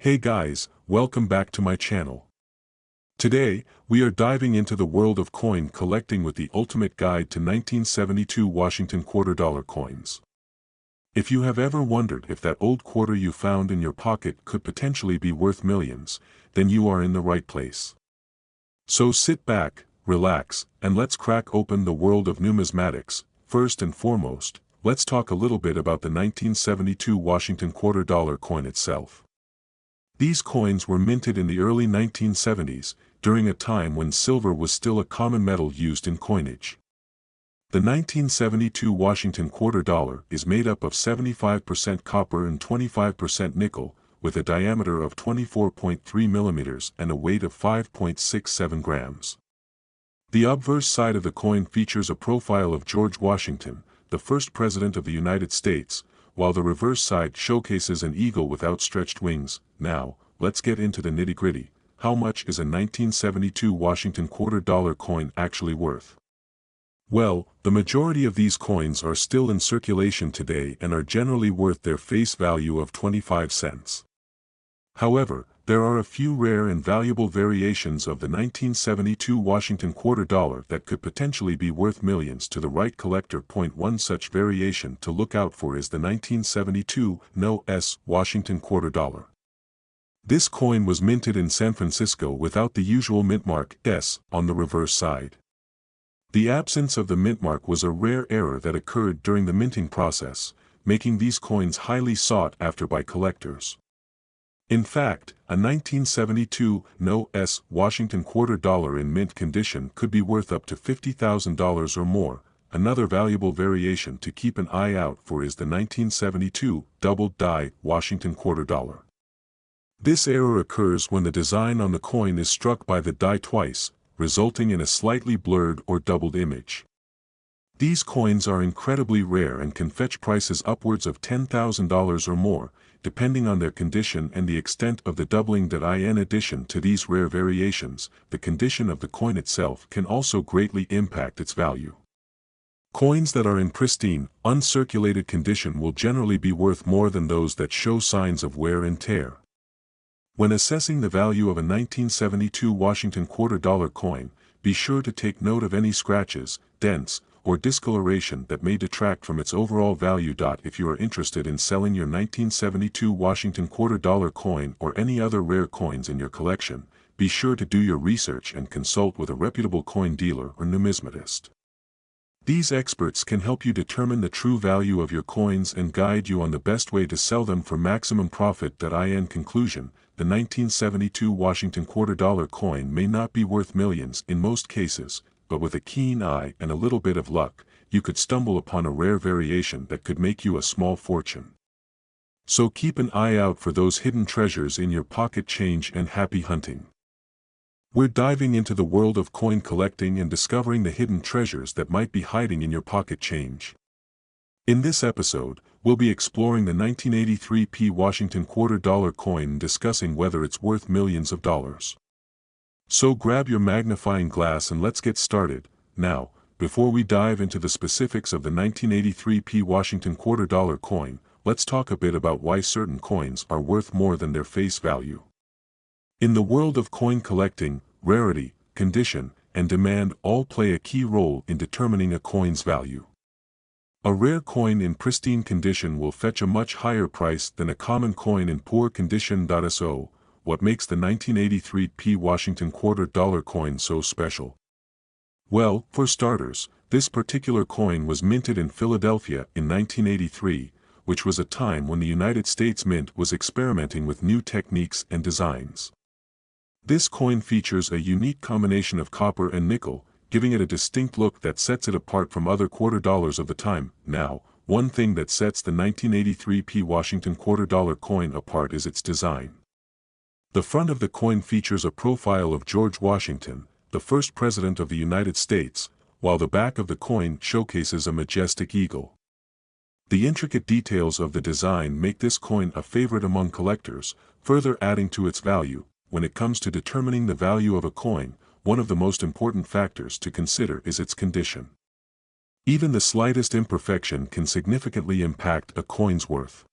Hey guys, welcome back to my channel. Today, we are diving into the world of coin collecting with the ultimate guide to 1972 Washington $quarter coins. If you have ever wondered if that old quarter you found in your pocket could potentially be worth millions, then you are in the right place. So sit back, relax, and let's crack open the world of numismatics. First and foremost, let's talk a little bit about the 1972 Washington $quarter coin itself. These coins were minted in the early 1970s, during a time when silver was still a common metal used in coinage. The 1972 Washington $quarter is made up of 75% copper and 25% nickel, with a diameter of 24.3 millimeters and a weight of 5.67 grams. The obverse side of the coin features a profile of George Washington, the first president of the United States, while the reverse side showcases an eagle with outstretched wings. Now, let's get into the nitty-gritty. How much is a 1972 Washington $quarter coin actually worth? Well, the majority of these coins are still in circulation today and are generally worth their face value of 25 cents. However, there are a few rare and valuable variations of the 1972 Washington $quarter that could potentially be worth millions to the right collector. One such variation to look out for is the 1972 No.S Washington $quarter. This coin was minted in San Francisco without the usual mint mark S on the reverse side. The absence of the mint mark was a rare error that occurred during the minting process, making these coins highly sought after by collectors. In fact, a 1972 No.S Washington $quarter in mint condition could be worth up to $50,000 or more. Another valuable variation to keep an eye out for is the 1972 Double Die Washington $quarter. This error occurs when the design on the coin is struck by the die twice, resulting in a slightly blurred or doubled image. These coins are incredibly rare and can fetch prices upwards of $10,000 or more, depending on their condition and the extent of the doubling. In addition to these rare variations, the condition of the coin itself can also greatly impact its value. Coins that are in pristine, uncirculated condition will generally be worth more than those that show signs of wear and tear. When assessing the value of a 1972 Washington $quarter coin, be sure to take note of any scratches, dents, or discoloration that may detract from its overall value. If you are interested in selling your 1972 Washington $quarter coin or any other rare coins in your collection, be sure to do your research and consult with a reputable coin dealer or numismatist. These experts can help you determine the true value of your coins and guide you on the best way to sell them for maximum profit. In conclusion, the 1972 Washington $quarter coin may not be worth millions in most cases, but with a keen eye and a little bit of luck, you could stumble upon a rare variation that could make you a small fortune. So keep an eye out for those hidden treasures in your pocket change and happy hunting. We're diving into the world of coin collecting and discovering the hidden treasures that might be hiding in your pocket change. In this episode, we'll be exploring the 1983 Washington $quarter coin and discussing whether it's worth millions of dollars. So grab your magnifying glass and let's get started. Now, before we dive into the specifics of the 1983 Washington $quarter coin, let's talk a bit about why certain coins are worth more than their face value. In the world of coin collecting, rarity, condition, and demand all play a key role in determining a coin's value. A rare coin in pristine condition will fetch a much higher price than a common coin in poor condition. So, what makes the 1983 Washington $quarter coin so special? Well, for starters, this particular coin was minted in Philadelphia in 1983, which was a time when the United States Mint was experimenting with new techniques and designs. This coin features a unique combination of copper and nickel, giving it a distinct look that sets it apart from other $quarters of the time. Now, one thing that sets the 1983 Washington $quarter coin apart is its design. The front of the coin features a profile of George Washington, the first president of the United States, while the back of the coin showcases a majestic eagle. The intricate details of the design make this coin a favorite among collectors, further adding to its value. When it comes to determining the value of a coin, one of the most important factors to consider is its condition. Even the slightest imperfection can significantly impact a coin's worth.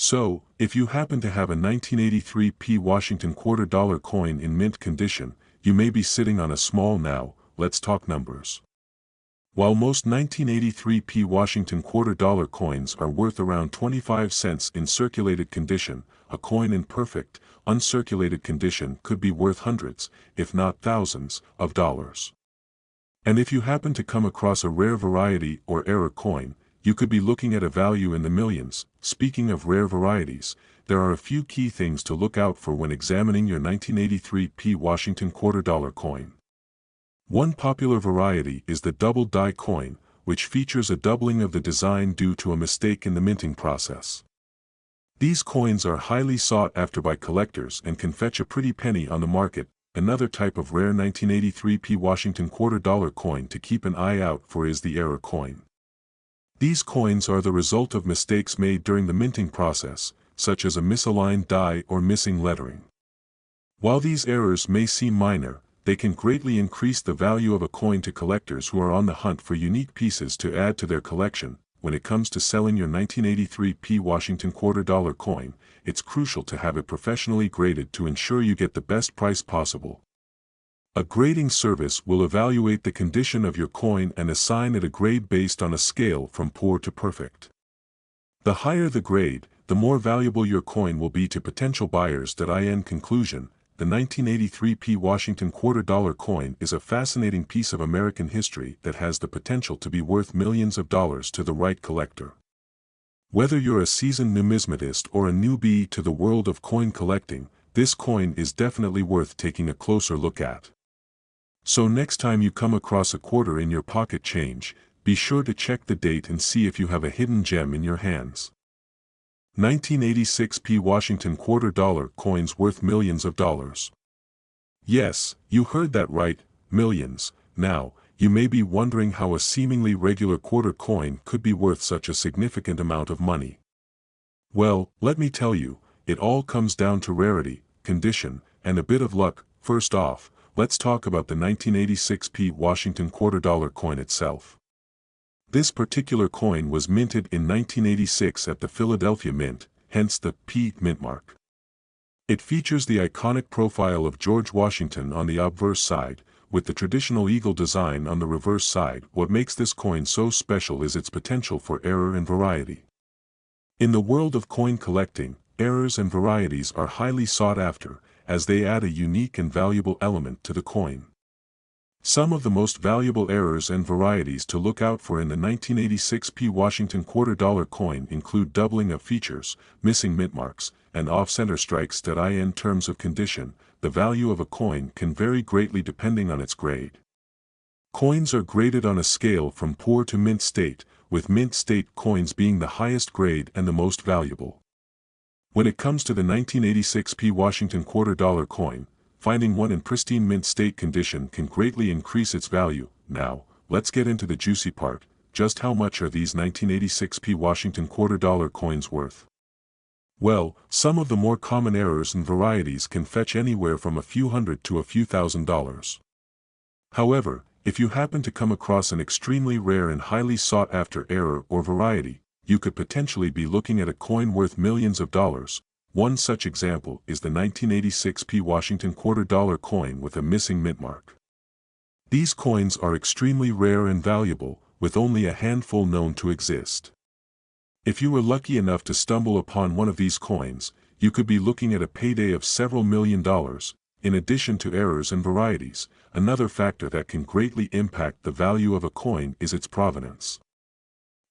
So, if you happen to have a 1983 Washington quarter-dollar coin in mint condition, you may be sitting on a small. Now, let's talk numbers. While most 1983 Washington quarter-dollar coins are worth around 25 cents in circulated condition, a coin in perfect, uncirculated condition could be worth hundreds, if not thousands, of dollars. And if you happen to come across a rare variety or error coin, you could be looking at a value in the millions. Speaking of rare varieties, there are a few key things to look out for when examining your 1983 Washington quarter-dollar coin. One popular variety is the double die coin, which features a doubling of the design due to a mistake in the minting process. These coins are highly sought after by collectors and can fetch a pretty penny on the market. Another type of rare 1983 Washington quarter-dollar coin to keep an eye out for is the error coin. These coins are the result of mistakes made during the minting process, such as a misaligned die or missing lettering. While these errors may seem minor, they can greatly increase the value of a coin to collectors who are on the hunt for unique pieces to add to their collection. When it comes to selling your 1983 Washington quarter-dollar coin, it's crucial to have it professionally graded to ensure you get the best price possible. A grading service will evaluate the condition of your coin and assign it a grade based on a scale from poor to perfect. The higher the grade, the more valuable your coin will be to potential buyers. In conclusion, the 1983 Washington quarter-dollar coin is a fascinating piece of American history that has the potential to be worth millions of dollars to the right collector. Whether you're a seasoned numismatist or a newbie to the world of coin collecting, this coin is definitely worth taking a closer look at. So next time you come across a quarter in your pocket change, be sure to check the date and see if you have a hidden gem in your hands. 1986 Washington quarter-dollar coins worth millions of dollars. Yes, you heard that right, millions. Now, you may be wondering how a seemingly regular quarter coin could be worth such a significant amount of money. Well, let me tell you, it all comes down to rarity, condition, and a bit of luck. First off, let's talk about the 1986 Washington quarter-dollar coin itself. This particular coin was minted in 1986 at the Philadelphia Mint, hence the P mint mark. It features the iconic profile of George Washington on the obverse side, with the traditional eagle design on the reverse side. What makes this coin so special is its potential for error and variety. In the world of coin collecting, errors and varieties are highly sought after, as they add a unique and valuable element to the coin. Some of the most valuable errors and varieties to look out for in the 1986 Washington quarter-dollar coin include doubling of features, missing mint marks, and off-center strikes. In terms of condition, the value of a coin can vary greatly depending on its grade. Coins are graded on a scale from poor to mint state, with mint state coins being the highest grade and the most valuable. When it comes to the 1986 Washington quarter-dollar coin, finding one in pristine mint state condition can greatly increase its value. Now, let's get into the juicy part. Just how much are these 1986 Washington quarter-dollar coins worth? Well, some of the more common errors and varieties can fetch anywhere from a few hundred to a few $1,000s. However, if you happen to come across an extremely rare and highly sought-after error or variety, you could potentially be looking at a coin worth millions of dollars. One such example is the 1986 Washington quarter-dollar coin with a missing mint mark. These coins are extremely rare and valuable, with only a handful known to exist. If you were lucky enough to stumble upon one of these coins, you could be looking at a payday of several $1,000,000. In addition to errors and varieties, another factor that can greatly impact the value of a coin is its provenance.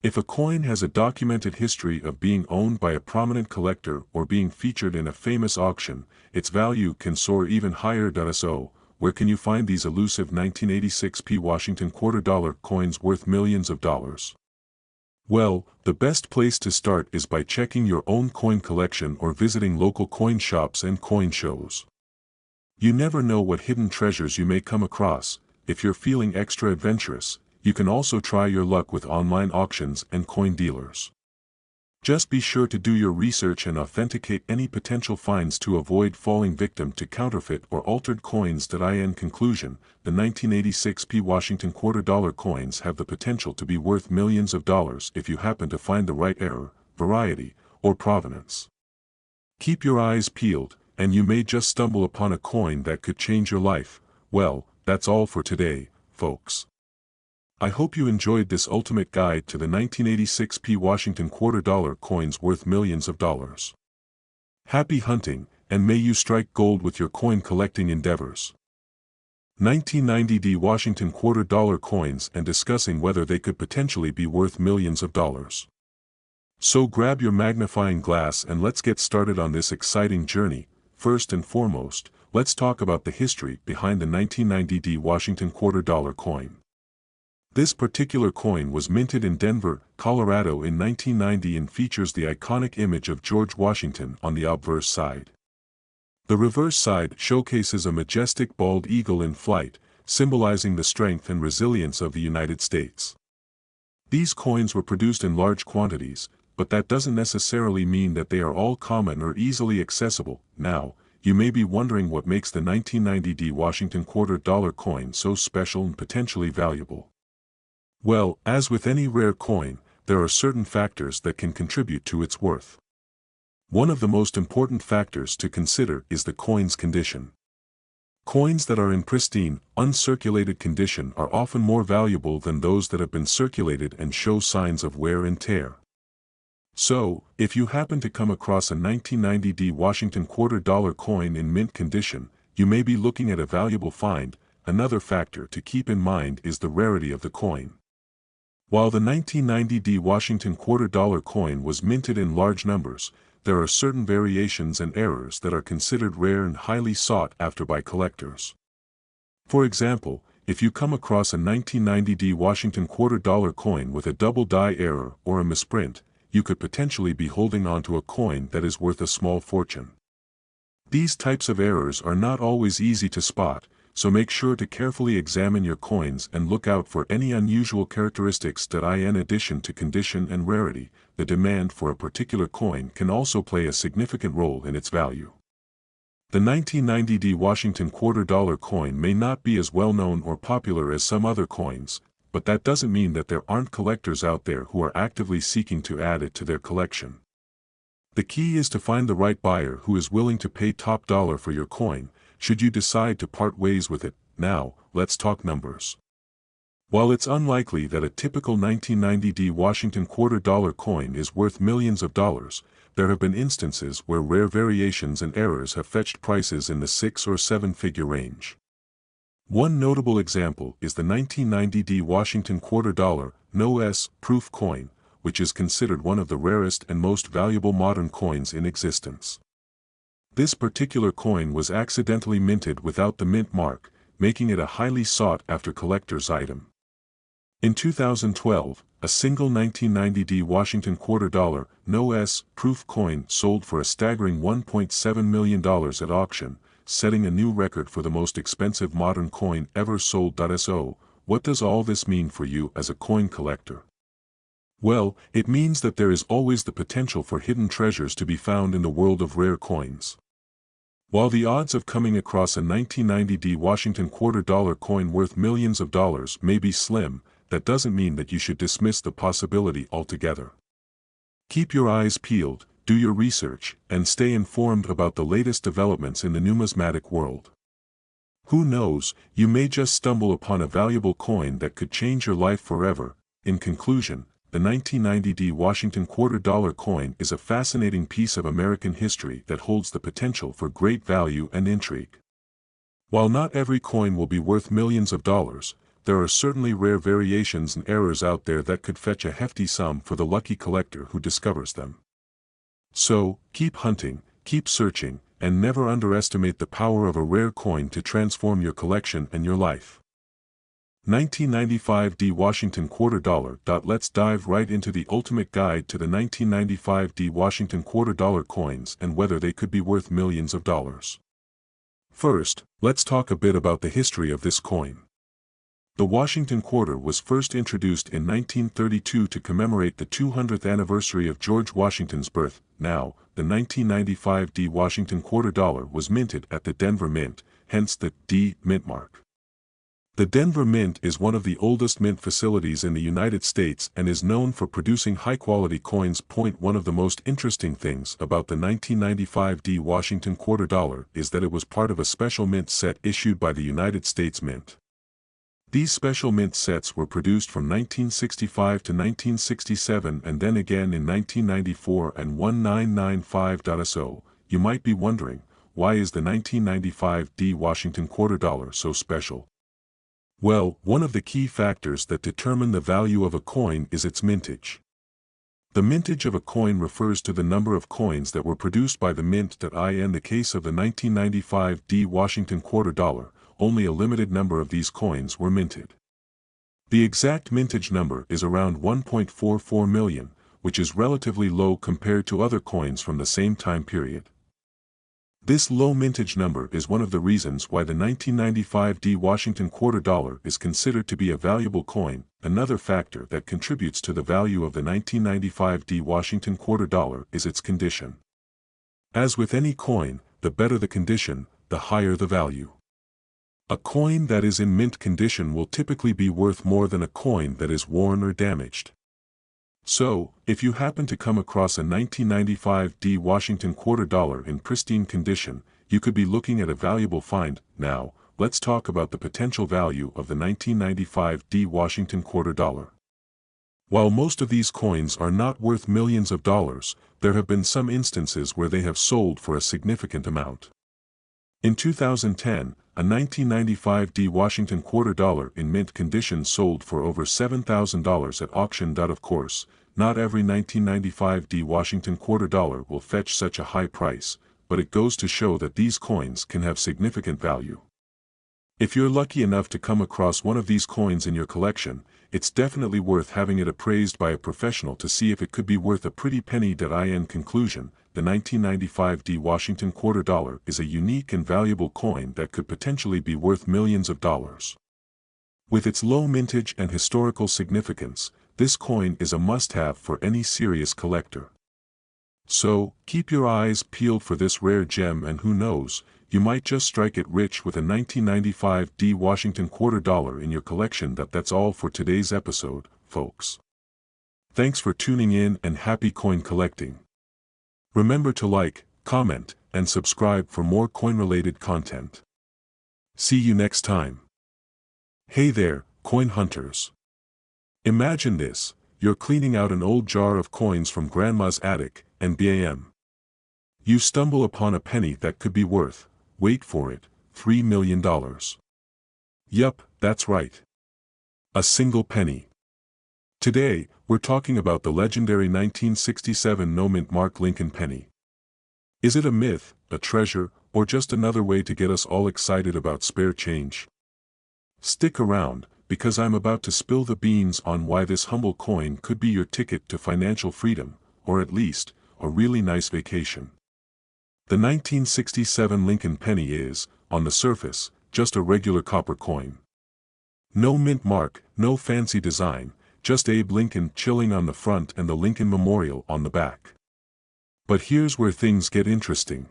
If a coin has a documented history of being owned by a prominent collector or being featured in a famous auction, its value can soar even higher. So, where can you find these elusive 1986 Washington quarter-dollar coins worth millions of dollars? Well, the best place to start is by checking your own coin collection or visiting local coin shops and coin shows. You never know what hidden treasures you may come across. If you're feeling extra adventurous, you can also try your luck with online auctions and coin dealers. Just be sure to do your research and authenticate any potential finds to avoid falling victim to counterfeit or altered coins. In conclusion, the 1986 Washington quarter-dollar coins have the potential to be worth millions of dollars if you happen to find the right error, variety, or provenance. Keep your eyes peeled, and you may just stumble upon a coin that could change your life. Well, that's all for today, folks. I hope you enjoyed this ultimate guide to the 1986 Washington $quarter coins worth millions of dollars. Happy hunting, and may you strike gold with your coin collecting endeavors. 1990 Washington $quarter coins and discussing whether they could potentially be worth millions of dollars. So grab your magnifying glass and let's get started on this exciting journey. First and foremost, let's talk about the history behind the 1990 Washington $quarter coin. This particular coin was minted in Denver, Colorado in 1990 and features the iconic image of George Washington on the obverse side. The reverse side showcases a majestic bald eagle in flight, symbolizing the strength and resilience of the United States. These coins were produced in large quantities, but that doesn't necessarily mean that they are all common or easily accessible. Now, you may be wondering what makes the 1990 Washington $quarter coin so special and potentially valuable. Well, as with any rare coin, there are certain factors that can contribute to its worth. One of the most important factors to consider is the coin's condition. Coins that are in pristine, uncirculated condition are often more valuable than those that have been circulated and show signs of wear and tear. So, if you happen to come across a 1990 Washington $quarter coin in mint condition, you may be looking at a valuable find. Another factor to keep in mind is the rarity of the coin. While the 1990 Washington $quarter coin was minted in large numbers, there are certain variations and errors that are considered rare and highly sought after by collectors. For example, if you come across a 1990 Washington $quarter coin with a double die error or a misprint, you could potentially be holding onto a coin that is worth a small fortune. These types of errors are not always easy to spot, so make sure to carefully examine your coins and look out for any unusual characteristics that in addition to condition and rarity, the demand for a particular coin can also play a significant role in its value. The 1990 Washington $quarter coin may not be as well known or popular as some other coins, but that doesn't mean that there aren't collectors out there who are actively seeking to add it to their collection. The key is to find the right buyer who is willing to pay top dollar for your coin, should you decide to part ways with it. Now, let's talk numbers. While it's unlikely that a typical 1990 Washington $quarter coin is worth millions of dollars, there have been instances where rare variations and errors have fetched prices in the 6- or 7-figure range. One notable example is the 1990 Washington $quarter no-S proof coin, which is considered one of the rarest and most valuable modern coins in existence. This particular coin was accidentally minted without the mint mark, making it a highly sought-after collector's item. In 2012, a single 1990 Washington $quarter no-S proof coin sold for a staggering $1.7 million at auction, setting a new record for the most expensive modern coin ever sold. So, what does all this mean for you as a coin collector? Well, it means that there is always the potential for hidden treasures to be found in the world of rare coins. While the odds of coming across a 1990 Washington $quarter coin worth millions of dollars may be slim, that doesn't mean that you should dismiss the possibility altogether. Keep your eyes peeled, do your research, and stay informed about the latest developments in the numismatic world. Who knows, you may just stumble upon a valuable coin that could change your life forever. In conclusion, the 1990 Washington $quarter coin is a fascinating piece of American history that holds the potential for great value and intrigue. While not every coin will be worth millions of dollars, there are certainly rare variations and errors out there that could fetch a hefty sum for the lucky collector who discovers them. So, keep hunting, keep searching, and never underestimate the power of a rare coin to transform your collection and your life. 1995 Washington $quarter. Let's dive right into the ultimate guide to the 1995 Washington $quarter coins and whether they could be worth millions of dollars. First, let's talk a bit about the history of this coin. The Washington quarter was first introduced in 1932 to commemorate the 200th anniversary of George Washington's birth. Now, the 1995 Washington $quarter was minted at the Denver Mint, hence the D mint mark. The Denver Mint is one of the oldest mint facilities in the United States and is known for producing high-quality coins. One of the most interesting things about the 1995 Washington quarter dollar is that it was part of a special mint set issued by the United States Mint. These special mint sets were produced from 1965 to 1967 and then again in 1994 and 1995. So, you might be wondering, why is the 1995 Washington quarter dollar so special? Well, one of the key factors that determine the value of a coin is its mintage. The mintage of a coin refers to the number of coins that were produced by the mint. In the case of the 1995 Washington quarter dollar, only a limited number of these coins were minted. The exact mintage number is around 1.44 million, which is relatively low compared to other coins from the same time period. This low mintage number is one of the reasons why the 1995 Washington quarter dollar is considered to be a valuable coin. Another factor that contributes to the value of the 1995 Washington quarter dollar is its condition. As with any coin, the better the condition, the higher the value. A coin that is in mint condition will typically be worth more than a coin that is worn or damaged. So, if you happen to come across a 1995 Washington quarter dollar in pristine condition, you could be looking at a valuable find. Now, let's talk about the potential value of the 1995 Washington quarter dollar. While most of these coins are not worth millions of dollars, there have been some instances where they have sold for a significant amount. In 2010, a 1995 Washington quarter dollar in mint condition sold for over $7,000 at auction. Of course, not every 1995 Washington quarter dollar will fetch such a high price, but it goes to show that these coins can have significant value. If you're lucky enough to come across one of these coins in your collection, it's definitely worth having it appraised by a professional to see if it could be worth a pretty penny. In conclusion, the 1995 Washington quarter dollar is a unique and valuable coin that could potentially be worth millions of dollars. With its low mintage and historical significance, this coin is a must-have for any serious collector. So, keep your eyes peeled for this rare gem, and who knows, you might just strike it rich with a 1995 Washington quarter dollar in your collection. That's all for today's episode, folks. Thanks for tuning in and happy coin collecting. Remember to like, comment, and subscribe for more coin-related content. See you next time. Hey there, coin hunters. Imagine this: you're cleaning out an old jar of coins from grandma's attic, and bam! You stumble upon a penny that could be worth, wait for it, $3 million. Yup, that's right. A single penny. Today, we're talking about the legendary 1967 no-mint mark Lincoln penny. Is it a myth, a treasure, or just another way to get us all excited about spare change? Stick around, because I'm about to spill the beans on why this humble coin could be your ticket to financial freedom, or at least, a really nice vacation. The 1967 Lincoln penny is, on the surface, just a regular copper coin. No mint mark, no fancy design, just Abe Lincoln chilling on the front and the Lincoln Memorial on the back. But here's where things get interesting.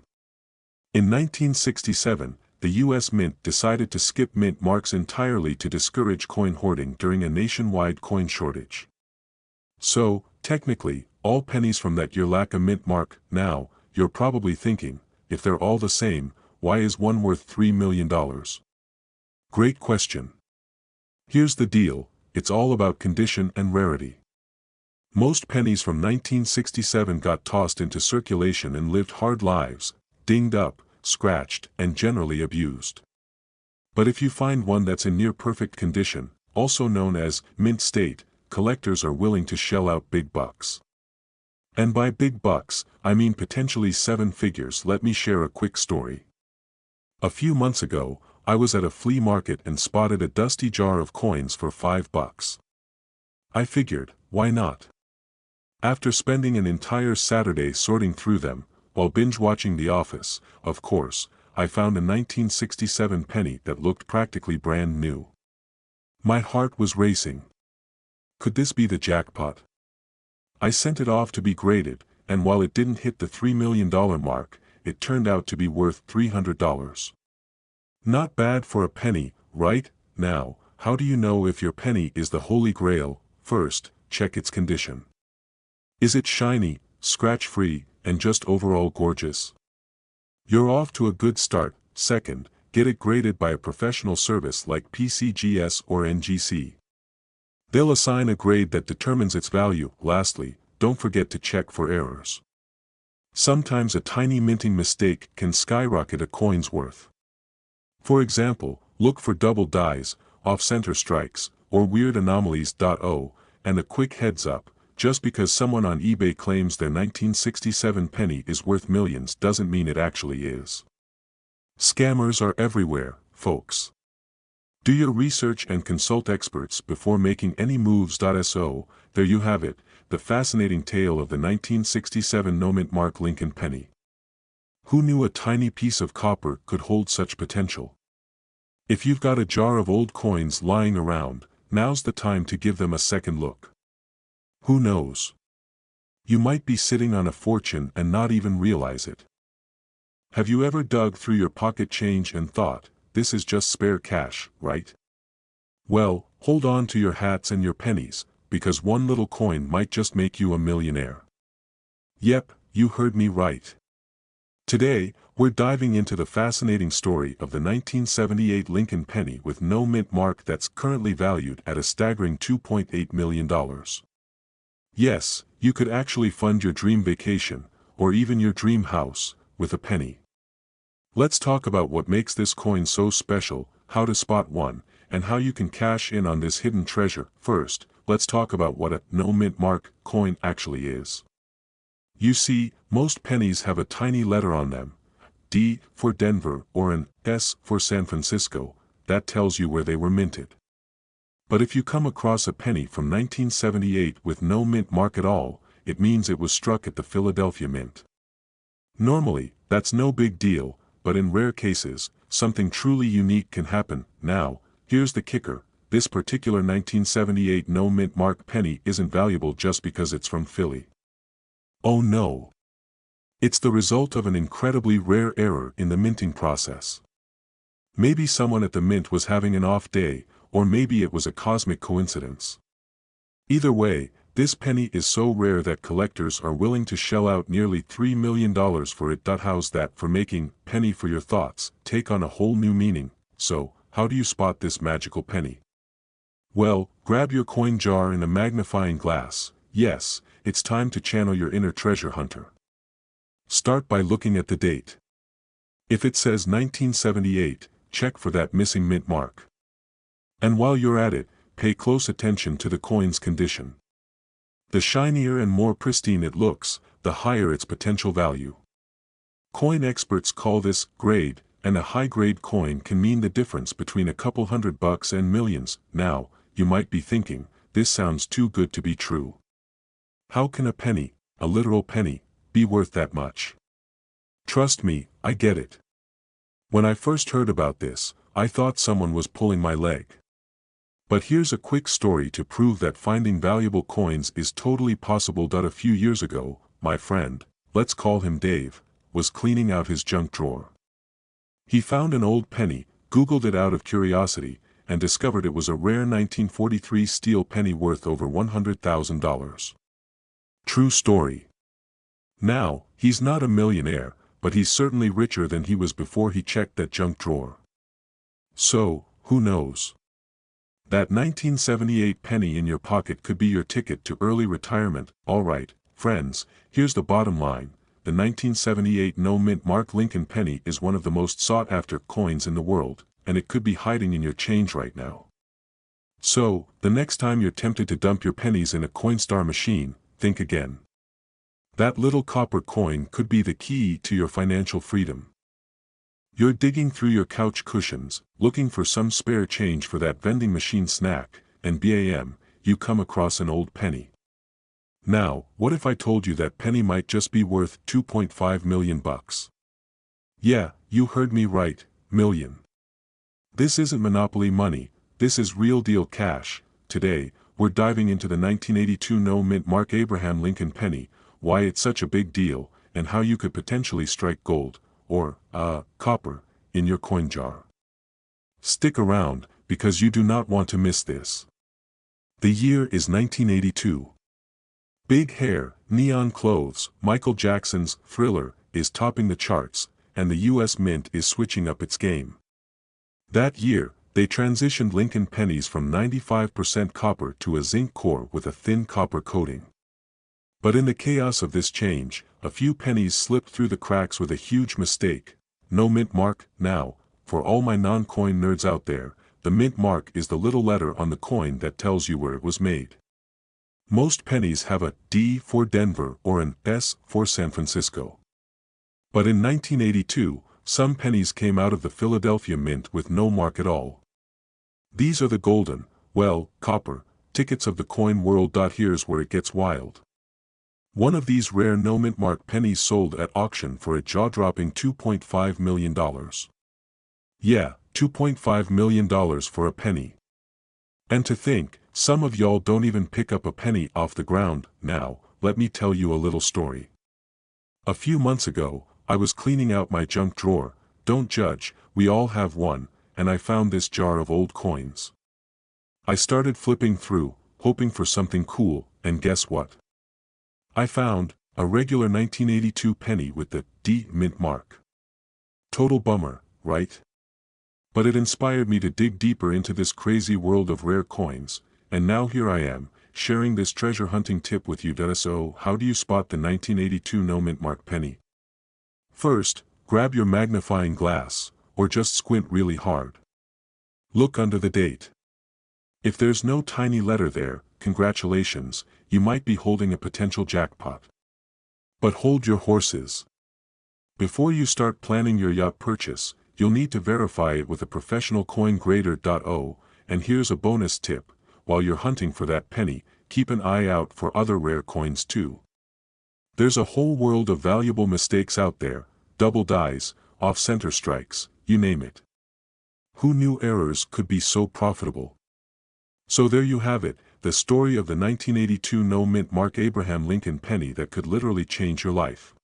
In 1967, the U.S. Mint decided to skip mint marks entirely to discourage coin hoarding during a nationwide coin shortage. So, technically, all pennies from that year lack a mint mark. Now, you're probably thinking, if they're all the same, why is one worth $3 million? Great question. Here's the deal: it's all about condition and rarity. Most pennies from 1967 got tossed into circulation and lived hard lives, dinged up, scratched, and generally abused. But if you find one that's in near-perfect condition, also known as mint state, collectors are willing to shell out big bucks. And by big bucks, I mean potentially seven figures. Let me share a quick story. A few months ago, I was at a flea market and spotted a dusty jar of coins for $5. I figured, why not? After spending an entire Saturday sorting through them, while binge-watching The Office, of course, I found a 1967 penny that looked practically brand new. My heart was racing. Could this be the jackpot? I sent it off to be graded, and while it didn't hit the $3 million mark, it turned out to be worth $300. Not bad for a penny, right? Now, how do you know if your penny is the Holy Grail? First, check its condition. Is it shiny, scratch-free, and just overall gorgeous? You're off to a good start. Second, get it graded by a professional service like PCGS or NGC. They'll assign a grade that determines its value. Lastly, don't forget to check for errors. Sometimes a tiny minting mistake can skyrocket a coin's worth. For example, look for double dies, off-center strikes, or weird anomalies. And a quick heads up, just because someone on eBay claims their 1967 penny is worth millions doesn't mean it actually is. Scammers are everywhere, folks. Do your research and consult experts before making any moves. So, there you have it, the fascinating tale of the 1967 no-mint-mark Lincoln penny. Who knew a tiny piece of copper could hold such potential? If you've got a jar of old coins lying around, now's the time to give them a second look. Who knows? You might be sitting on a fortune and not even realize it. Have you ever dug through your pocket change and thought, this is just spare cash, right? Well, hold on to your hats and your pennies, because one little coin might just make you a millionaire. Yep, you heard me right. Today, we're diving into the fascinating story of the 1978 Lincoln penny with no mint mark that's currently valued at a staggering $2.8 million. Yes, you could actually fund your dream vacation, or even your dream house, with a penny. Let's talk about what makes this coin so special, how to spot one, and how you can cash in on this hidden treasure. First, let's talk about what a no mint mark coin actually is. You see, most pennies have a tiny letter on them, D for Denver or an S for San Francisco, that tells you where they were minted. But if you come across a penny from 1978 with no mint mark at all, it means it was struck at the Philadelphia Mint. Normally, that's no big deal, but in rare cases, something truly unique can happen. Now, here's the kicker, this particular 1978 no mint mark penny isn't valuable just because it's from Philly. Oh no! It's the result of an incredibly rare error in the minting process. Maybe someone at the mint was having an off day, or maybe it was a cosmic coincidence. Either way, this penny is so rare that collectors are willing to shell out nearly $3 million for it. How's that for making penny for your thoughts take on a whole new meaning? So, how do you spot this magical penny? Well, grab your coin jar and a magnifying glass. Yes, it's time to channel your inner treasure hunter. Start by looking at the date. If it says 1978, check for that missing mint mark. And while you're at it, pay close attention to the coin's condition. The shinier and more pristine it looks, the higher its potential value. Coin experts call this grade, and a high-grade coin can mean the difference between a couple $100 and millions. Now, you might be thinking, this sounds too good to be true. How can a penny, a literal penny, be worth that much? Trust me, I get it. When I first heard about this, I thought someone was pulling my leg. But here's a quick story to prove that finding valuable coins is totally possible. A few years ago, my friend, let's call him Dave, was cleaning out his junk drawer. He found an old penny, Googled it out of curiosity, and discovered it was a rare 1943 steel penny worth over $100,000. True story. Now, he's not a millionaire, but he's certainly richer than he was before he checked that junk drawer. So, who knows? That 1978 penny in your pocket could be your ticket to early retirement. Alright, friends, here's the bottom line. The 1978 no mint mark Lincoln penny is one of the most sought after coins in the world, and it could be hiding in your change right now. So, the next time you're tempted to dump your pennies in a Coinstar machine, think again. That little copper coin could be the key to your financial freedom. You're digging through your couch cushions, looking for some spare change for that vending machine snack, and bam, you come across an old penny. Now, what if I told you that penny might just be worth $2.5 million? Yeah, you heard me right, million. This isn't monopoly money, this is real deal cash. Today, we're diving into the 1982 no mint mark Abraham Lincoln penny, why it's such a big deal, and how you could potentially strike gold, or, copper, in your coin jar. Stick around, because you do not want to miss this. The year is 1982. Big hair, neon clothes, Michael Jackson's Thriller is topping the charts, and the US Mint is switching up its game. That year, they transitioned Lincoln pennies from 95% copper to a zinc core with a thin copper coating. But in the chaos of this change, a few pennies slipped through the cracks with a huge mistake. No mint mark. Now, for all my non-coin nerds out there, the mint mark is the little letter on the coin that tells you where it was made. Most pennies have a D for Denver or an S for San Francisco. But in 1982, some pennies came out of the Philadelphia Mint with no mark at all. These are the golden, well, copper, tickets of the coin world. Here's where it gets wild. One of these rare no mint mark pennies sold at auction for a jaw-dropping $2.5 million. Yeah, $2.5 million for a penny. And to think, some of y'all don't even pick up a penny off the ground. Now, let me tell you a little story. A few months ago, I was cleaning out my junk drawer, don't judge, we all have one, and I found this jar of old coins. I started flipping through, hoping for something cool, and guess what? I found a regular 1982 penny with the D mint mark. Total bummer, right? But it inspired me to dig deeper into this crazy world of rare coins, and now here I am, sharing this treasure hunting tip with you. So, how do you spot the 1982 no mint mark penny? First, grab your magnifying glass, or just squint really hard. Look under the date. If there's no tiny letter there, congratulations, you might be holding a potential jackpot. But hold your horses. Before you start planning your yacht purchase, you'll need to verify it with a professional coin grader. And here's a bonus tip, while you're hunting for that penny, keep an eye out for other rare coins too. There's a whole world of valuable mistakes out there, double dies, off-center strikes, you name it. Who knew errors could be so profitable? So there you have it, the story of the 1982 no mint mark Abraham Lincoln penny that could literally change your life.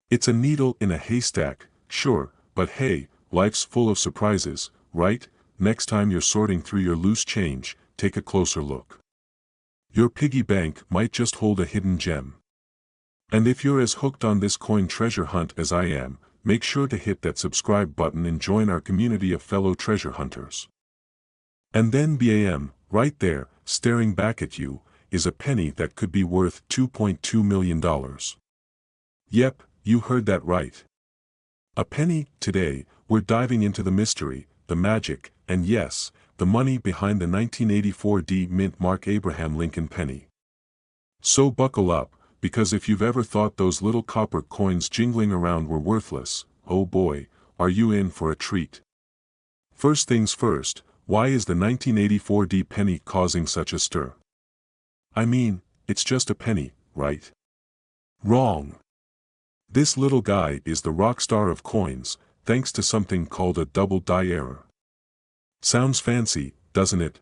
It's a needle in a haystack, sure, but hey, life's full of surprises, right? Next time you're sorting through your loose change, take a closer look. Your piggy bank might just hold a hidden gem. And if you're as hooked on this coin treasure hunt as I am, make sure to hit that subscribe button and join our community of fellow treasure hunters. And then BAM, right there, staring back at you, is a penny that could be worth $2.2 million. Yep, you heard that right. A penny. Today, we're diving into the mystery, the magic, and yes, the money behind the 1984 D mint mark Abraham Lincoln penny. So buckle up, because if you've ever thought those little copper coins jingling around were worthless, oh boy, are you in for a treat. First things first, why is the 1984 D penny causing such a stir? I mean, it's just a penny, right? Wrong. This little guy is the rock star of coins, thanks to something called a double die error. Sounds fancy, doesn't it?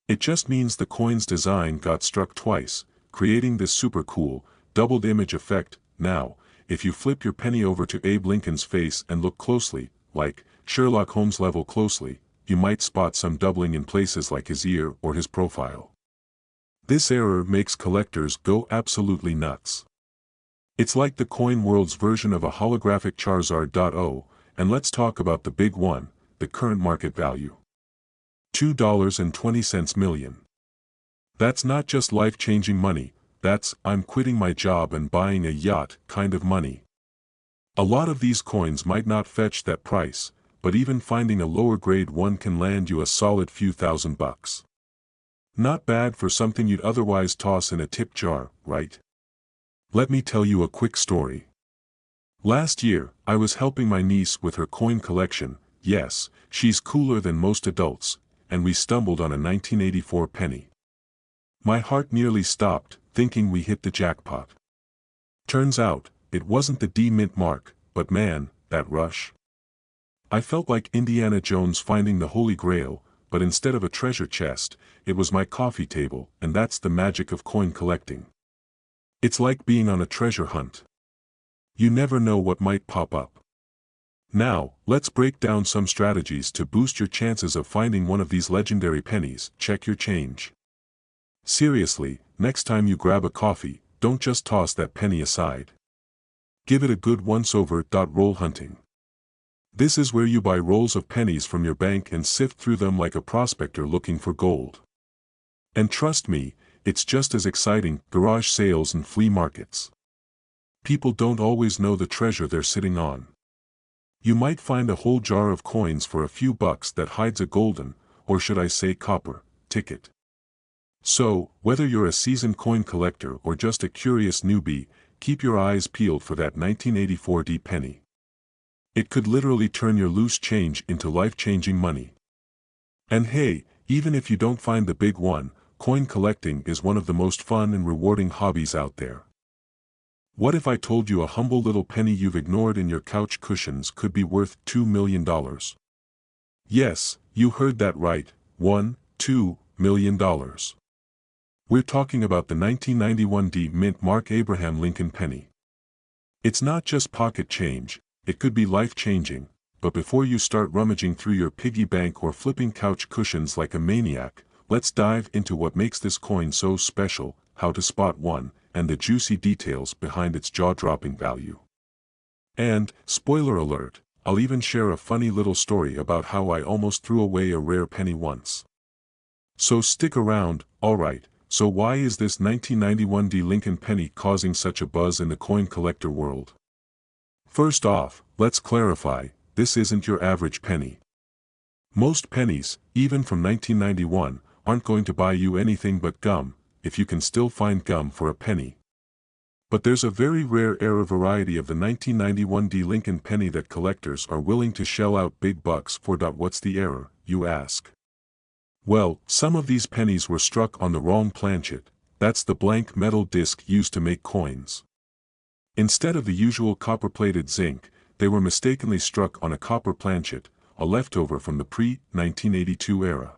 It just means the coin's design got struck twice, creating this super cool, doubled image effect. Now, if you flip your penny over to Abe Lincoln's face and look closely, like Sherlock Holmes level closely, you might spot some doubling in places like his ear or his profile. This error makes collectors go absolutely nuts. It's like the coin world's version of a holographic Charizard. And let's talk about the big one, the current market value. $2.20 million. That's not just life-changing money, that's I'm quitting my job and buying a yacht kind of money. A lot of these coins might not fetch that price, but even finding a lower grade one can land you a solid few $1,000s. Not bad for something you'd otherwise toss in a tip jar, right? Let me tell you a quick story. Last year, I was helping my niece with her coin collection. Yes, she's cooler than most adults, and we stumbled on a 1984 penny. My heart nearly stopped, thinking we hit the jackpot. Turns out, it wasn't the D mint mark, but man, that rush. I felt like Indiana Jones finding the Holy Grail, but instead of a treasure chest, it was my coffee table, and that's the magic of coin collecting. It's like being on a treasure hunt. You never know what might pop up. Now, let's break down some strategies to boost your chances of finding one of these legendary pennies. Check your change. Seriously, next time you grab a coffee, don't just toss that penny aside. Give it a good once-over. Roll hunting. This is where you buy rolls of pennies from your bank and sift through them like a prospector looking for gold. And trust me, it's just as exciting. Garage sales and flea markets. People don't always know the treasure they're sitting on. You might find a whole jar of coins for a few bucks that hides a golden, or should I say copper, ticket. So, whether you're a seasoned coin collector or just a curious newbie, keep your eyes peeled for that 1984 D penny. It could literally turn your loose change into life-changing money. And hey, even if you don't find the big one, coin collecting is one of the most fun and rewarding hobbies out there. What if I told you a humble little penny you've ignored in your couch cushions could be worth $2 million? Yes, you heard that right, $2 million. We're talking about the 1991 D Mint Mark Abraham Lincoln penny. It's not just pocket change, it could be life-changing, but before you start rummaging through your piggy bank or flipping couch cushions like a maniac, let's dive into what makes this coin so special, how to spot one, and the juicy details behind its jaw-dropping value. And, spoiler alert, I'll even share a funny little story about how I almost threw away a rare penny once. So stick around. Alright, so why is this 1991 D Lincoln penny causing such a buzz in the coin collector world? First off, let's clarify, this isn't your average penny. Most pennies, even from 1991, aren't going to buy you anything but gum, if you can still find gum for a penny. But there's a very rare era variety of the 1991 D Lincoln penny that collectors are willing to shell out big bucks for. What's the error, you ask? Well, some of these pennies were struck on the wrong planchet, that's the blank metal disc used to make coins. Instead of the usual copper-plated zinc, they were mistakenly struck on a copper planchet, a leftover from the pre-1982 era.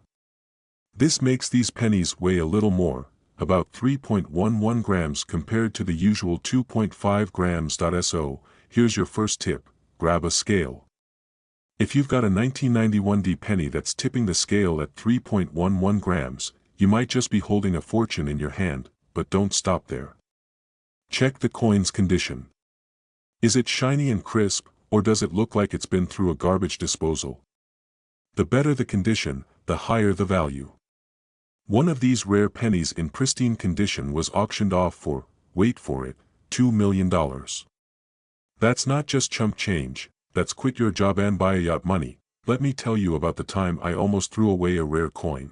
This makes these pennies weigh a little more, about 3.11 grams compared to the usual 2.5 grams. So, here's your first tip, grab a scale. If you've got a 1991 D penny that's tipping the scale at 3.11 grams, you might just be holding a fortune in your hand, but don't stop there. Check the coin's condition. Is it shiny and crisp, or does it look like it's been through a garbage disposal? The better the condition, the higher the value. One of these rare pennies in pristine condition was auctioned off for, wait for it, $2 million. That's not just chump change, that's quit your job and buy a yacht money. Let me tell you about the time I almost threw away a rare coin.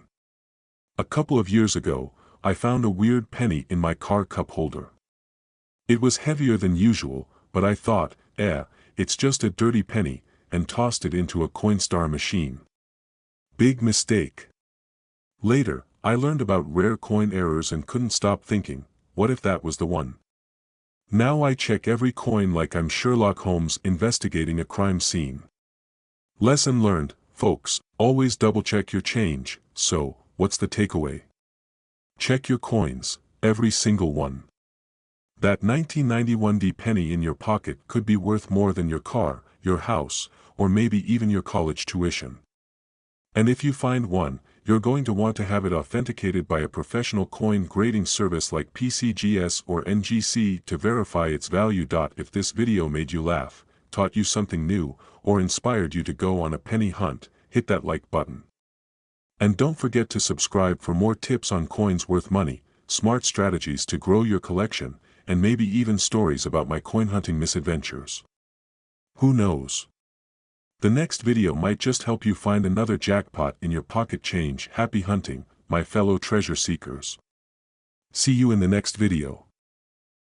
A couple of years ago, I found a weird penny in my car cup holder. It was heavier than usual, but I thought, it's just a dirty penny, and tossed it into a Coinstar machine. Big mistake. Later, I learned about rare coin errors and couldn't stop thinking, what if that was the one? Now I check every coin like I'm Sherlock Holmes investigating a crime scene. Lesson learned, folks, always double-check your change. So, what's the takeaway? Check your coins, every single one. That 1991 D penny in your pocket could be worth more than your car, your house, or maybe even your college tuition. And if you find one, you're going to want to have it authenticated by a professional coin grading service like PCGS or NGC to verify its value. If this video made you laugh, taught you something new, or inspired you to go on a penny hunt, hit that like button. And don't forget to subscribe for more tips on coins worth money, smart strategies to grow your collection, and maybe even stories about my coin hunting misadventures. Who knows? The next video might just help you find another jackpot in your pocket change. Happy hunting, my fellow treasure seekers. See you in the next video.